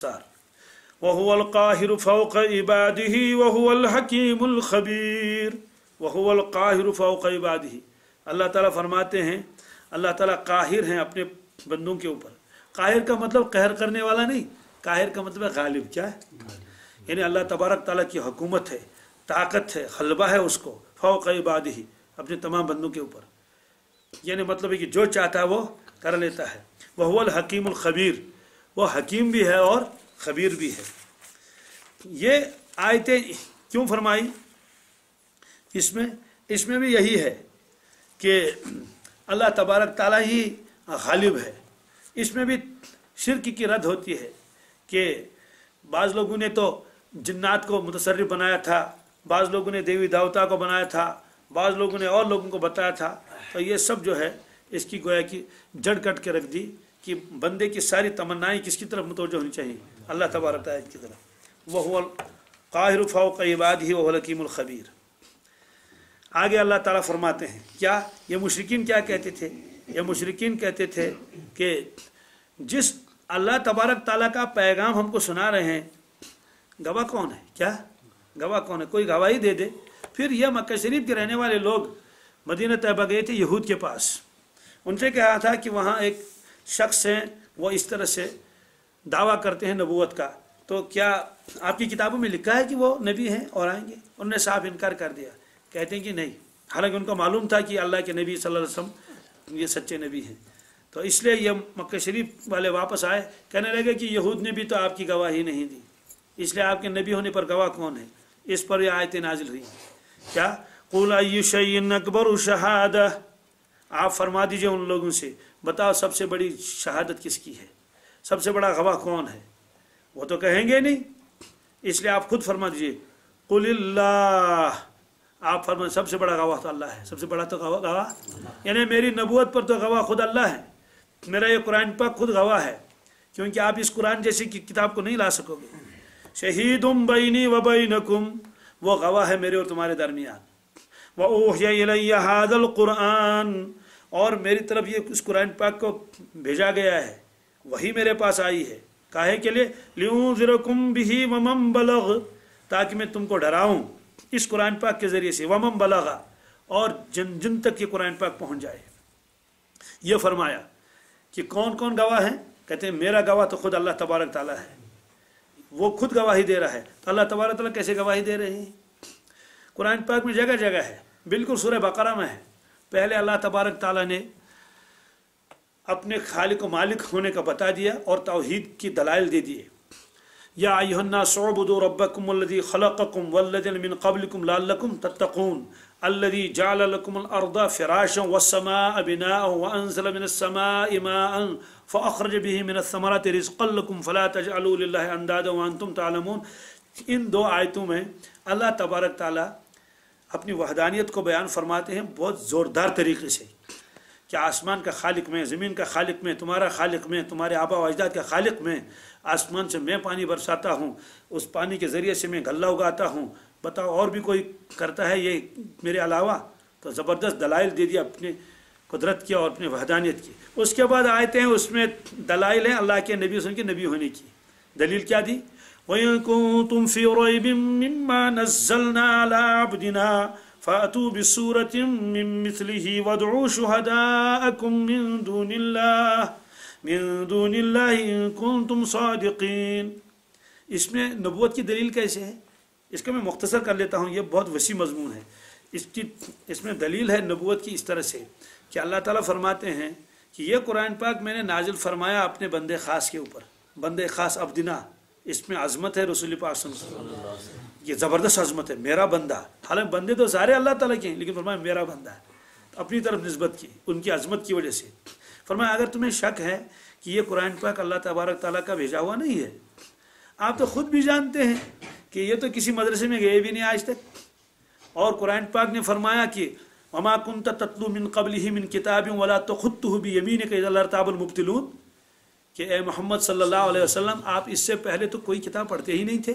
वहुवल काहिरु फौक़ इबादिही वहुवल हकीमुल खबीर। वहुवल काहिरु फौक़ इबादिही, अल्लाह ताला फरमाते हैं अल्लाह ताला काहिर हैं अपने बंदों के ऊपर। काहिर का मतलब कहर करने वाला नहीं, काहिर का मतलब गालिब। क्या है? यानी अल्लाह तबारक ताला की हुकूमत है, ताकत है, गलबा है उसको, फौक़ इबादिही, अपने तमाम बंदों के ऊपर। यानी मतलब है कि जो चाहता है वो कर लेता है। वहुवल हकीमुल खबीर, वो हकीम भी है और खबीर भी है। ये आयतें क्यों फरमाई? इसमें भी यही है कि अल्लाह तबारक ताला ही गालिब है। इसमें भी शिर्क की रद्द होती है कि बाज़ लोगों ने तो जिन्नात को मुतसर्रिफ बनाया था, बाज़ लोगों ने देवी देवता को बनाया था, बाज़ लोगों ने और लोगों को बताया था। तो ये सब जो है इसकी गोया की जड़ कट के रख दी कि बंदे की सारी तमन्नाएं किसकी तरफ मुतवज्जह होनी चाहिए? अल्लाह तबारक ताला की तरफ। वहुवल काहिरु फौक़ इबादिही वहुवल हकीमुल खबीर। आगे अल्लाह ताला फरमाते हैं क्या? ये मुशरिकीन क्या कहते थे? ये मुशरिकीन कहते थे कि जिस अल्लाह तबारक ताला का पैगाम हमको सुना रहे हैं, गवाह कौन है? क्या गवाह कौन है? कोई गवाही दे दे। फिर यह मक्का शरीफ के रहने वाले लोग मदीना तैयबा गए थे यहूद के पास। उनसे कहा था कि वहाँ एक शख्स हैं, वो इस तरह से दावा करते हैं नबूवत का, तो क्या आपकी किताबों में लिखा है कि वो नबी हैं और आएंगे? उन्होंने साफ इनकार कर दिया, कहते हैं कि नहीं। हालांकि उनको मालूम था कि अल्लाह के नबी सल्लल्लाहु अलैहि वसल्लम ये सच्चे नबी हैं। तो इसलिए ये मक्का शरीफ वाले वापस आए, कहने लगे कि यहूद ने भी तो आपकी गवाही नहीं दी, इसलिए आपके नबी होने पर गवाह कौन है? इस पर यह आयतें नाजिल हुई। क्या? कुल अय्यु शैइन अकबरु शहादा, आप फरमा दीजिए उन लोगों से, बताओ सबसे बड़ी शहादत किसकी है? सबसे बड़ा गवाह कौन है? वो तो कहेंगे नहीं, इसलिए आप खुद फरमा दीजिए कुलिल्लाह, आप फरमा सबसे बड़ा गवाह तो अल्लाह है। सबसे बड़ा तो गवाह यानी मेरी नबूवत पर तो गवाह खुद अल्लाह है, मेरा ये कुरान पाक खुद गवाह है, क्योंकि आप इस कुरान जैसी किताब को नहीं ला सकोगे। शहीदुम बैनी व बैनकुम, वो गवाह है मेरे और तुम्हारे दरमियान। व ऊहिया इलैया हाज़ल कुरान, और मेरी तरफ ये इस कुरान पाक को भेजा गया है, वही मेरे पास आई है। काहे के लिए? लिउंज़िरकुम बिही व मन बलग, ताकि मैं तुमको डराऊं इस कुरान पाक के जरिए से, व मन बलगा, और जिन जिन तक ये कुरान पाक पहुंच जाए। ये फरमाया कि कौन कौन गवाह है? कहते हैं मेरा गवाह तो खुद अल्लाह तबारक ताला है, वो खुद गवाही दे रहा है। तो अल्लाह तबारक ताला कैसे गवाही दे रहे हैं? कुरान पाक में जगह जगह है, बिल्कुल सूरह बकरा में है। पहले अल्लाह तबारक ताला ने अपने खालिक व मालिक होने का बता दिया और तौहीद की दलाइल दे दिए। या अय्युहन्नास उअ्बुदू रब्बकुम अल्लज़ी खलक़कुम वल्लज़ीना मिन क़ब्लिकुम लअल्लकुम तत्तक़ून अल्लज़ी जअल लकुमुल अर्ज़ फ़िराशन वस्समाअ बिनाअन व अंज़ला मिनस समाइ माअन फ़अख़रज बिही मिनस समराति रिज़क़न लकुम फ़ला तजअलू लिल्लाहि अंदादा व अंतुम तअलमून। इन दो आयतों में अल्लाह तबारक ताला अपनी वहदानियत को बयान फरमाते हैं बहुत ज़ोरदार तरीके से कि आसमान का खालिक में, ज़मीन का खालिक में, तुम्हारा खालिक में, तुम्हारे आबा व अजदाद का खालिक में, आसमान से मैं पानी बरसाता हूँ, उस पानी के ज़रिए से मैं गल्ला उगाता हूँ। बताओ और भी कोई करता है ये मेरे अलावा? तो ज़बरदस्त दलाइल दे दिया अपने कुदरत की और अपने वहदानियत की। उसके बाद आयते हैं, उसमें दलाइल हैं अल्लाह के नबी के नबी होने की। दलील क्या दी? वइन कुंतुम फी रैबिम मिम्मा नज़्ज़लना अला अब्दिना फ़अतू बिसूरतिम मिन मिस्लिही वदऊ शुहदाअकुम मिन दूनिल्लाहि इन कुंतुम सादिक़ीन। इसमें नबूवत की दलील कैसे है? इसका मैं मुख्तसर कर लेता हूँ, ये बहुत वसी मजमून है। इसमें दलील है नबूवत की इस तरह से कि अल्लाह ताला फरमाते हैं कि ये कुरान पाक मैंने नाजिल फरमाया अपने बंदे ख़ास के ऊपर। बंदे ख़ास अब्दिना, इसमें अज़मत है रसूल पाक सल्लल्लाहु अलैहि वसल्लम, ये ज़बरदस्त अज़मत है। मेरा बंदा, हालांकि बंदे तो सारे अल्लाह ताला के हैं, लेकिन फरमाया मेरा बंदा है, अपनी तरफ निस्बत की उनकी अज़मत की वजह से। फरमाया अगर तुम्हें शक है कि ये कुरान पाक अल्लाह तबारक ताला का भेजा हुआ नहीं है, आप तो खुद भी जानते हैं कि ये तो किसी मदरसे में गए भी नहीं आज तक। और कुरान पाक ने फरमाया कि वमा कुन्त तत्लू मिन क़ब्लिही मिन किताबिन वला तख़ुत्तुहु बियमीनिका इज़ा लर्ताबल मुब्तिलून, कि ए मोहम्मद सल्लल्लाहु अलैहि वसल्लम आप इससे पहले तो कोई किताब पढ़ते ही नहीं थे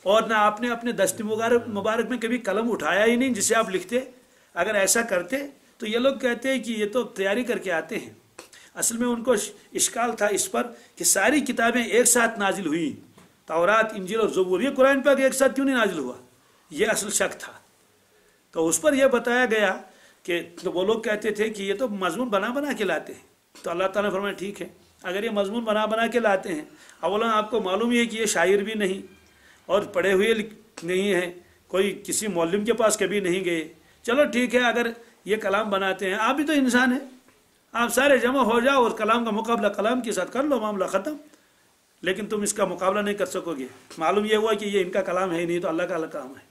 और ना आपने अपने दस्त मुबारक में कभी कलम उठाया ही नहीं जिसे आप लिखते। अगर ऐसा करते तो ये लोग कहते हैं कि ये तो तैयारी करके आते हैं। असल में उनको इश्काल था इस पर कि सारी किताबें एक साथ नाजिल हुई, तौरात, इंजील और ज़बूर, ये कुरान पाक एक साथ क्यों नहीं नाजिल हुआ, ये असल शक था। तो उस पर यह बताया गया कि तो वो लोग कहते थे कि ये तो मजमून बना बना के लाते हैं। तो अल्लाह ताला ने फरमाया ठीक है, अगर ये मजमून बना बना के लाते हैं, अवला आपको मालूम ही है कि ये शायर भी नहीं और पढ़े हुए नहीं हैं, कोई किसी मौलवी के पास कभी नहीं गए, चलो ठीक है, अगर ये कलाम बनाते हैं, आप भी तो इंसान हैं, आप सारे जमा हो जाओ और कलाम का मुकाबला कलाम के साथ कर लो, मामला ख़त्म। लेकिन तुम इसका मुकाबला नहीं कर सकोगे। मालूम ये हुआ कि ये इनका कलाम है ही नहीं, तो अल्लाह का कलाम है।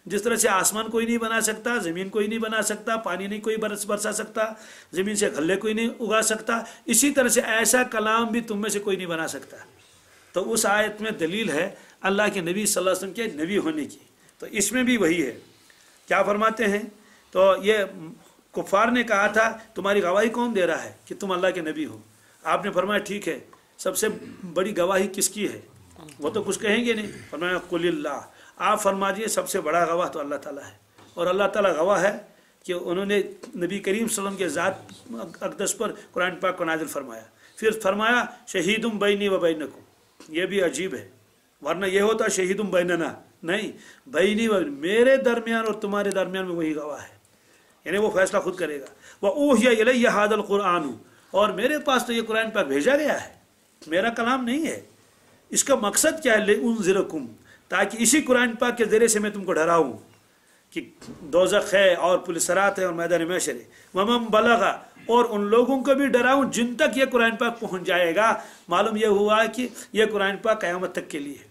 जिस तरह से आसमान कोई नहीं बना सकता, ज़मीन कोई नहीं बना सकता, पानी नहीं कोई बरसा सकता, ज़मीन से गल्ले कोई नहीं उगा सकता, इसी तरह से ऐसा कलाम भी तुम में से कोई नहीं बना सकता। तो उस आयत में दलील है अल्लाह के नबी सल्लल्लाहु अलैहि वसल्लम के नबी होने की। तो इसमें भी वही है, क्या फरमाते हैं, तो ये कुफार ने कहा था तुम्हारी गवाही कौन दे रहा है कि तुम अल्लाह के नबी हो। आपने फरमाया ठीक है, सबसे बड़ी गवाही किसकी है, वो तो कुछ कहेंगे नहीं। फरमाया कुलिल्लाह, आप फरमा दिए सबसे बड़ा गवाह तो अल्लाह ताला है, और अल्लाह ताला गवाह है कि उन्होंने नबी करीम सल्लल्लाहु अलैहि वसल्लम के ज़ात अक़दस पर कुरान पाक को नाज़िल फरमाया। फिर फरमाया शहीदुम बैनी व बैनकुम, ये भी अजीब है, वरना ये होता शहीदुम बैनना, नहीं, बैनी व मेरे दरमियान और तुम्हारे दरमियान में वही गवाह है, यानी वो फैसला खुद करेगा। वह ऊहिया इलैया हादल कुरान, और मेरे पास तो ये कुरान पाक भेजा गया है, मेरा कलाम नहीं है। इसका मकसद क्या है, लिउनज़िरकुम, ताकि इसी कुरान पाक के ज़रिए से मैं तुमको डराऊं कि दोज़ख है और पुलिसरात है और मैदान महशर है। वमन बलगा, और उन लोगों को भी डराऊं जिन तक ये कुरान पाक पहुंच जाएगा। मालूम यह हुआ कि यह कुरान पाक क़यामत तक के लिए है,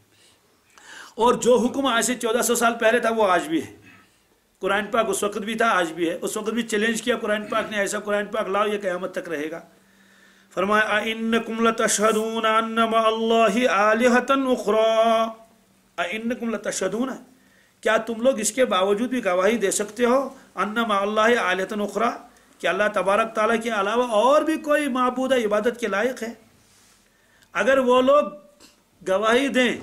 और जो हुक्म आज से 1400 साल पहले था वो आज भी है। कुरान पाक उस वक्त भी था, आज भी है। उस वक्त भी चैलेंज किया कुरान पाक ने, ऐसा कुरान पाक लाओ ये क़यामत तक रहेगा। फरमाया अइन्नकुम लतशहदून अन्ना मअल्लाहि आलिहतन उखरा, अइन्नकुम लतशहदून, क्या तुम लोग इसके बावजूद भी गवाही दे सकते हो, अन्ना मअल्लाहि आलिहतन उखरा, कि अल्लाह तबारक ताला के अलावा और भी कोई माबूद इबादत के लायक है। अगर वो लोग गवाही दें,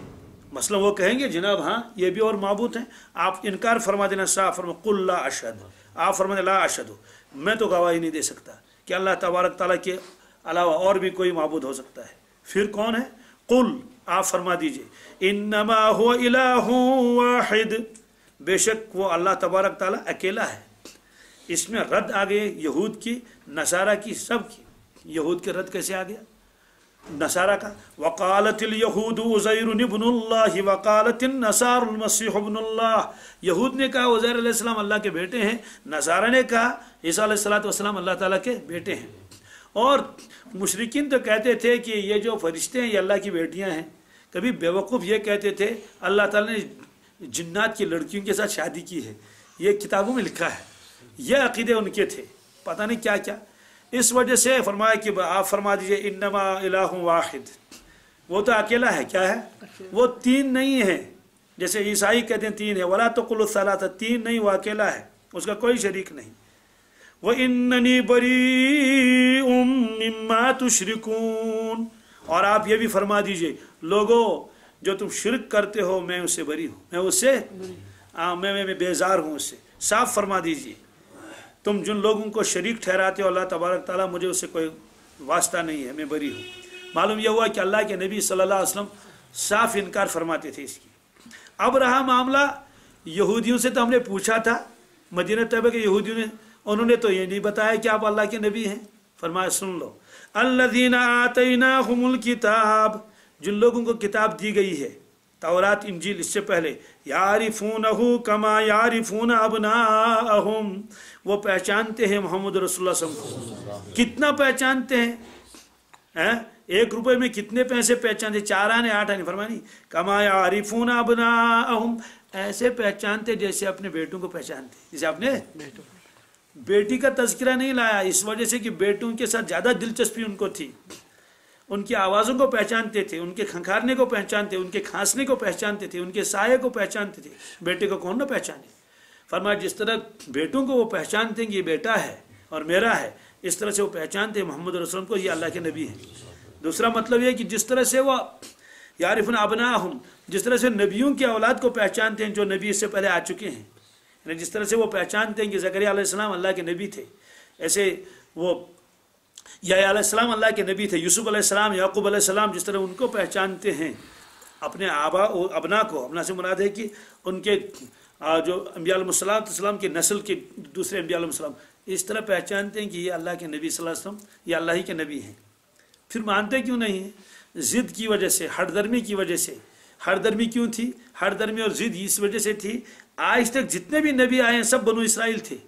मसलन वो कहेंगे जनाब हाँ ये भी और माबूद हैं, आप इनकार फरमा देना, साफ फरमा कुल ला अशहद, आप फरमा देना ला अशहद, मैं तो गवाही नहीं दे सकता कि अल्लाह तबारक ताला के अलावा और भी कोई माबूद हो सकता है। फिर कौन है, कुल, आप फरमा दीजिए इन्नमा हुवा इलाहु वाहिद, बेशक वो अल्लाह तबारक ताला अकेला है। इसमें रद्द आ गए यहूद की, नसारा की, सब की। यहूद के रद्द कैसे आ गया, नसारा का, वकालतिल यहूद उज़ैर इब्नुल्लाह वकालतिन नसारुल मसीह इब्नुल्लाह, यहूद ने कहा उज़ैर अलैहिस्सलाम अल्लाह के बेटे हैं, नसारा ने कहा ईसा अलैहिस्सलाम अल्लाह ताला के बेटे हैं। और मुशरिकीन तो कहते थे कि ये जो फरिश्ते हैं ये अल्लाह की बेटियां हैं। कभी बेवकूफ़ ये कहते थे अल्लाह ताला ने जिन्नात की लड़कियों के साथ शादी की है, ये किताबों में लिखा है, ये अकीदे उनके थे, पता नहीं क्या क्या। इस वजह से फरमाया कि आप फरमा दीजिए इन्नमा इलाहु वाहिद, वो तो अकेला है, क्या है, वो तीन नहीं है, जैसे ईसाई कहते हैं तीन है, वला तकुलु सलासा, तीन नहीं, वो अकेला है, उसका कोई शरीक नहीं। व इन्ननी बरीउम मिम्मा तुशरिकून, और आप ये भी फरमा दीजिए लोगों जो तुम शिरक करते हो मैं उससे बरी हूँ, मैं उससे मैं बेजार हूँ उससे। साफ फरमा दीजिए तुम जिन लोगों को शरीक ठहराते हो अल्लाह तबारक ताला, मुझे उससे कोई वास्ता नहीं है, मैं बरी हूँ। मालूम यह हुआ कि अल्लाह के नबी सल्लल्लाहु अलैहि वसल्लम साफ इनकार फरमाते थे इसकी। अब रहा मामला यहूदियों से, तो हमने पूछा था मदीना तैयबा के यहूदियों ने, उन्होंने तो ये नहीं बताया कि आप अल्लाह के नबी हैं। फरमाया सुन लो, अल्लज़ीना आतैनाहुमुल किताब, जिन लोगों को किताब दी गई है, तौरात इंजील इससे पहले, यारिफूनहु कमा यारिफून अबनाअहुम, वो पहचानते हैं मोहम्मद रसूलुल्लाह सल्लल्लाहु अलैहि वसल्लम को। कितना पहचानते हैं, 1 रुपए में कितने पैसे पहचानते, 4 आने 8 आने, फरमानी कमा यारिफून अबनाअहुम, ऐसे पहचानते जैसे अपने बेटों को पहचानते, जैसे अपने बेटी का तज़किरा नहीं लाया इस वजह से कि बेटों के साथ ज़्यादा दिलचस्पी उनको थी, उनकी आवाज़ों को पहचानते थे, उनके खंखारने को पहचानते, उनके खांसने को पहचानते थे, उनके साये को पहचानते थे, बेटे को कौन ना पहचाने। फरमाया जिस तरह बेटों को वो पहचानते हैं कि ये बेटा है और मेरा है, इस तरह से वो पहचानते हैं मोहम्मद रसूल को ये अल्लाह के नबी हैं। दूसरा मतलब ये कि जिस तरह से वो यारिफून अबनाअहुम, जिस तरह से नबियों की औलाद को पहचानते हैं जो नबी इससे पहले आ चुके हैं, यानी जिस तरह से वो पहचानते हैं कि ज़करिया अलैहिस्सलाम अल्लाह के नबी थे, ऐसे वो या अलैहिस्सलाम अल्लाह के नबी थे, यूसुफ अलैहिस्सलाम, याकूब अलैहिस्सलाम, जिस तरह उनको पहचानते हैं अपने आबा और अबना को, अबना से मुराद है कि उनके जो अंबिया अलैहिस्सलाम की नस्ल के दूसरे अंबिया अलैहिस्सलाम, इस तरह पहचानते हैं कि ये अल्लाह के नबी सल्लल्लाहु अलैहि वसल्लम, ये अल्लाह ही के नबी हैं। फिर मानते क्यों नहीं हैं? ज़िद की वजह से, हरदर्मी की वजह से। हरदर्मी क्यों थी? हरदर्मी और ज़िद इस वजह से थी, आज तक जितने भी नबी आए हैं सब बनु इसराइल थे,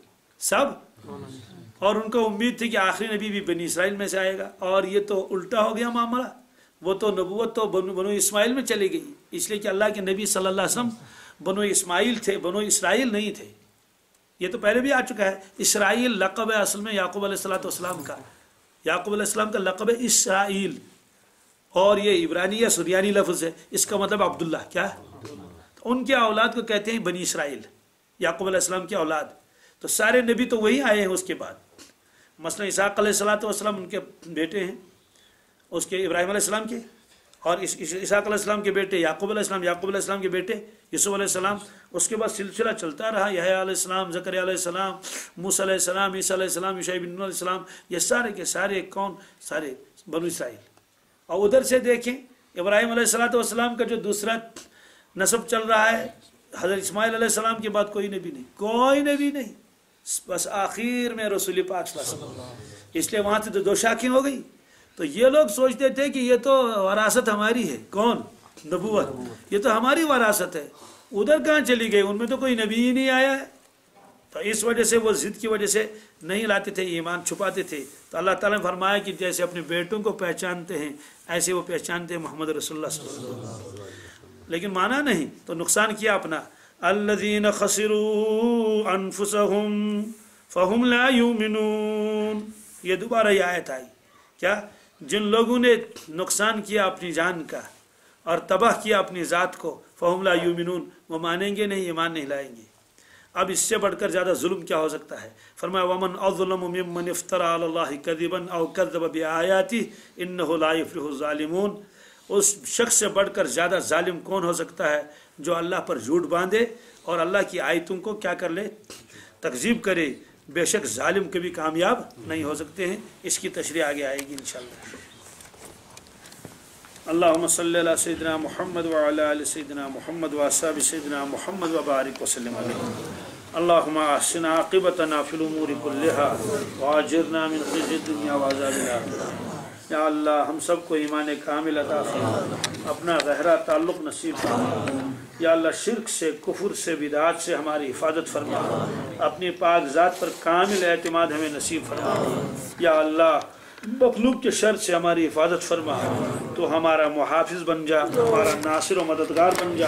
सब, और उनको उम्मीद थी कि आखिरी नबी भी बनी इसराइल में से आएगा, और ये तो उल्टा हो गया मामला। वो तो नबूवत तो बनु इस्माइल में चली गई, इसलिए कि अल्लाह के नबी सल्लल्लाहु अलैहि वसल्लम बनु इस्माइल थे, बनु इसराइल नहीं थे। ये तो पहले भी आ चुका है। इसराइल लक़ब है असल में याकूब अलैहिस्सलाम का, याकूब अलैहिस्सलाम का लक़ब है इसराइल, और ये इब्रानी या सुरियानी लफ्ज़ है, इसका मतलब अब्दुल्ला, क्या है? तो उनके औलाद को कहते हैं बनी इसराइल, याकूब अलैहिस्सलाम की औलाद। तो सारे नबी तो वही आए हैं उसके बाद। मसलन इसहाक़ अलैहिस्सलाम उनके बेटे हैं, उसके इब्राहिम अलैहिस्सलाम के, और इसहाक़ अलैहिस्सलाम के बेटे याकूब अलैहिस्सलाम के बेटे यूसुफ अलैहिस्सलाम। उसके बाद सिलसिला चलता रहा, यहया अलैहिस्सलाम, ज़करिया अलैहिस्सलाम, मूसा अलैहिस्सलाम, ईसा अलैहिस्सलाम, यूशा इब्न नून अलैहिस्सलाम, ये सारे के सारे कौन? सारे बनु इसराइल। और उधर से देखें इब्राहिम अलैहिस्सलाम का जो दूसरा नस्ब चल रहा है, हज़रत इस्माइल अलैहिस्सलाम के बाद कोई नबी नहीं, कोई नबी नहीं, बस आखिर में रसूल पाक सल्लल्लाहु अलैहि वसल्लम। इसलिए वहाँ से तो दो शाखें हो गई। तो ये लोग सोचते थे कि ये तो वरासत हमारी है, कौन? नबूवत, ये तो हमारी वरासत है, उधर कहाँ चली गई? उनमें तो कोई नबी ही नहीं आया है। तो इस वजह से वो ज़िद की वजह से नहीं लाते थे, ईमान छुपाते थे। तो अल्लाह ताला ने फरमाया कि जैसे अपने बेटों को पहचानते हैं ऐसे वो पहचानते हैं मोहम्मद रसूलुल्लाह सल्लल्लाहु अलैहि वसल्लम। लेकिन माना नहीं, तो नुकसान किया अपना। अल्लज़ीन खसिरू अनफुसहुम फहुम ला युमिनून, ये दोबारा ये आयत आई, क्या? जिन लोगों ने नुकसान किया अपनी जान का और तबाह किया अपनी ज़ात को, फहुम ला युमिनून, वो मानेंगे नहीं, ईमान नहीं लाएंगे। अब इससे बढ़कर ज़्यादा जुल्म क्या हो सकता है? फरमाया वमन अज़लमु मिम्मन इफ्तरा अलल्लाहि कज़िबन औ कज़्ज़ब बिआयातिही इन्नहु ला युफ़्लिहु ज़ालिमून। उस शख्स से बढ़कर ज़्यादा जालिम कौन हो सकता है जो अल्लाह पर झूठ बांधे और अल्लाह की आयतों को क्या कर ले? तकज़ीब करे। बेशक जालिम कभी कामयाब नहीं हो सकते हैं। इसकी तशरीह आगे आएगी इंशाअल्लाह। अल्लाहुम्मा सल्लि अला सय्यिदिना मुहम्मद व अला आलि सय्यिदिना मुहम्मद व अस्हाबि सय्यिदिना मुहम्मद व बारिक व सल्लिम अलैहि। अल्लाहुम्मा अहसिन आक़िबतना फ़िल उमूरि कुल्लिहा व अजिरना मिन ख़िज़्यि दुनिया व अज़ाबिल आख़िरह। या अल्लाह, हम सबको ईमान कामिल अता फरमा, अपना गहरा ताल्लुक़ नसीब फरमा। या अल्लाह, शिर्क से, कुफ्र से, बिदात से हमारी हिफाजत फरमा। अपनी पाक ज़ात पर कामिल एतमाद हमें नसीब फरमा। या अल्लाह, मखलूक के शर से हमारी हिफाजत फरमा। तो हमारा मुहाफिज बन जा, हमारा नासिर व मददगार बन जा।